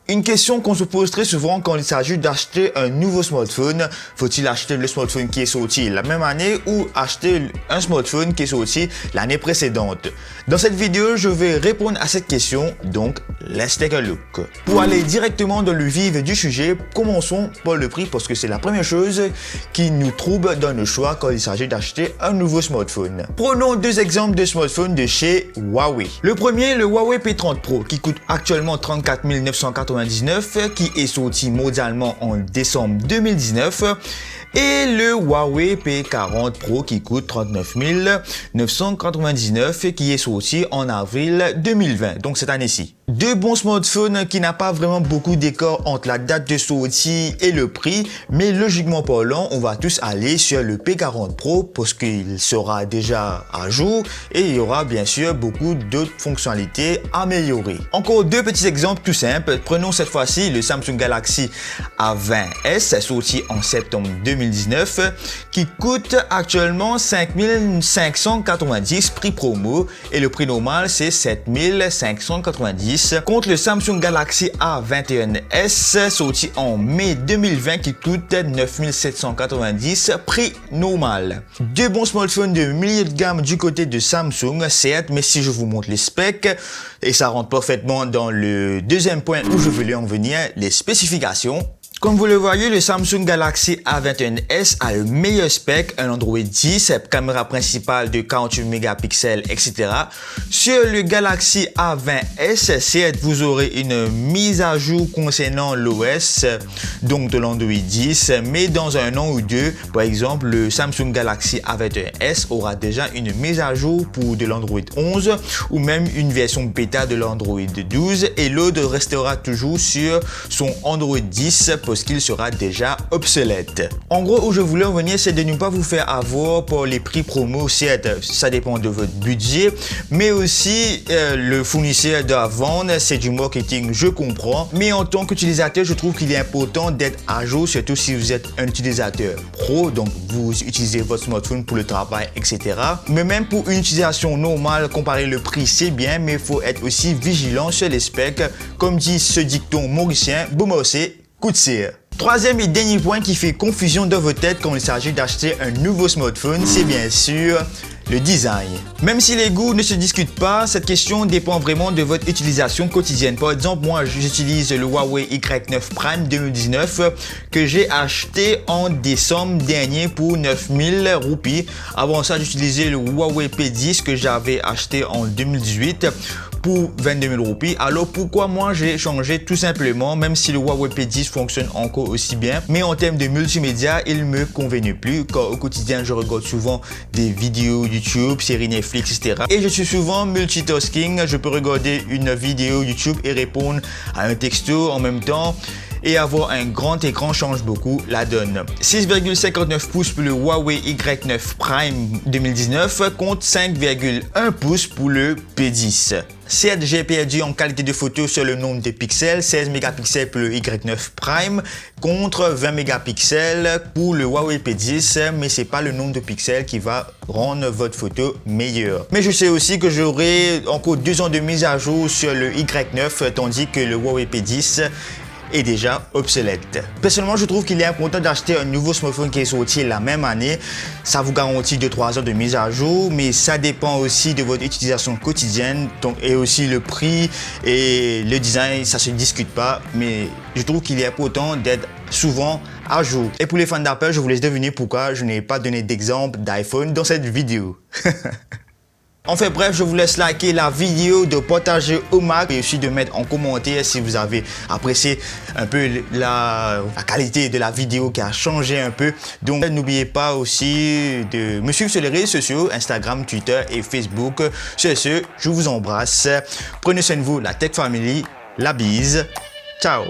Une question qu'on se pose très souvent quand il s'agit d'acheter un nouveau smartphone. Faut-il acheter le smartphone qui est sorti la même année ou acheter un smartphone qui est sorti l'année précédente? Dans cette vidéo, je vais répondre à cette question, donc let's take a look. Pour aller directement dans le vif du sujet, commençons par le prix parce que c'est la première chose qui nous trouble dans nos choix quand il s'agit d'acheter un nouveau smartphone. Prenons deux exemples de smartphones de chez Huawei. Le premier, le Huawei P30 Pro qui coûte actuellement 34 999, qui est sorti mondialement en décembre 2019, et le Huawei P40 Pro qui coûte 39 999 qui est sorti en avril 2020, donc cette année-ci. Deux bons smartphones qui n'a pas vraiment beaucoup d'écart entre la date de sortie et le prix, mais logiquement parlant, on va tous aller sur le P40 Pro parce qu'il sera déjà à jour et il y aura bien sûr beaucoup d'autres fonctionnalités améliorées. Encore deux petits exemples tout simples. Prenons cette fois-ci le Samsung Galaxy A20s sorti en septembre 2019 qui coûte actuellement 5 590 prix promo et le prix normal c'est 7 590 contre le Samsung Galaxy A21s sorti en mai 2020 qui coûte 9 790 prix normal. Deux bons smartphones de milieu de gamme du côté de Samsung, certes, mais si je vous montre les specs, et ça rentre parfaitement dans le deuxième point où je voulais en venir, les spécifications. Comme vous le voyez, le Samsung Galaxy A21s a le meilleur spec, un Android 10, caméra principale de 48 mégapixels, etc. Sur le Galaxy A20s, certes, vous aurez une mise à jour concernant l'OS, donc de l'Android 10, mais dans un an ou deux, par exemple, le Samsung Galaxy A21s aura déjà une mise à jour pour de l'Android 11 ou même une version bêta de l'Android 12 et l'autre restera toujours sur son Android 10 parce qu'il sera déjà obsolète. En gros, où je voulais en venir, c'est de ne pas vous faire avoir par les prix promo. Certes, ça dépend de votre budget, mais aussi le fournisseur de la vente, c'est du marketing, je comprends. Mais en tant qu'utilisateur, je trouve qu'il est important d'être à jour, surtout si vous êtes un utilisateur pro, donc vous utilisez votre smartphone pour le travail, etc. Mais même pour une utilisation normale, comparer le prix, c'est bien, mais il faut être aussi vigilant sur les specs. Comme dit ce dicton mauricien, Beaumarchais, coup de cire. Troisième et dernier point qui fait confusion dans vos têtes quand il s'agit d'acheter un nouveau smartphone, c'est bien sûr le design. Même si les goûts ne se discutent pas, cette question dépend vraiment de votre utilisation quotidienne. Par exemple, moi j'utilise le Huawei Y9 Prime 2019 que j'ai acheté en décembre dernier pour 9000 roupies. Avant ça, j'utilisais le Huawei P10 que j'avais acheté en 2018 pour 22 000 roupies. Alors pourquoi moi j'ai changé? Tout simplement, même si le Huawei P10 fonctionne encore aussi bien, mais en termes de multimédia, il me convenait plus car au quotidien je regarde souvent des vidéos YouTube, séries Netflix, etc. Et je suis souvent multitasking, je peux regarder une vidéo YouTube et répondre à un texto en même temps. Et avoir un grand écran change beaucoup la donne. 6,59 pouces pour le Huawei Y9 Prime 2019 contre 5,1 pouces pour le P10. Certes, j'ai perdu en qualité de photo sur le nombre de pixels, 16 mégapixels pour le Y9 Prime contre 20 mégapixels pour le Huawei P10, mais c'est pas le nombre de pixels qui va rendre votre photo meilleure. Mais je sais aussi que j'aurai encore 2 ans de mise à jour sur le Y9, tandis que le Huawei P10 est déjà obsolète. Personnellement, je trouve qu'il est important d'acheter un nouveau smartphone qui est sorti la même année. Ça vous garantit 2-3 ans de mise à jour, mais ça dépend aussi de votre utilisation quotidienne, donc, et aussi le prix et le design, ça se discute pas, mais je trouve qu'il est important d'être souvent à jour. Et pour les fans d'Apple, je vous laisse deviner pourquoi je n'ai pas donné d'exemple d'iPhone dans cette vidéo. Enfin bref, je vous laisse liker la vidéo, de partager au max et aussi de mettre en commentaire si vous avez apprécié un peu la qualité de la vidéo qui a changé un peu. Donc n'oubliez pas aussi de me suivre sur les réseaux sociaux, Instagram, Twitter et Facebook. Sur ce, je vous embrasse. Prenez soin de vous, la Tech Family. La bise. Ciao.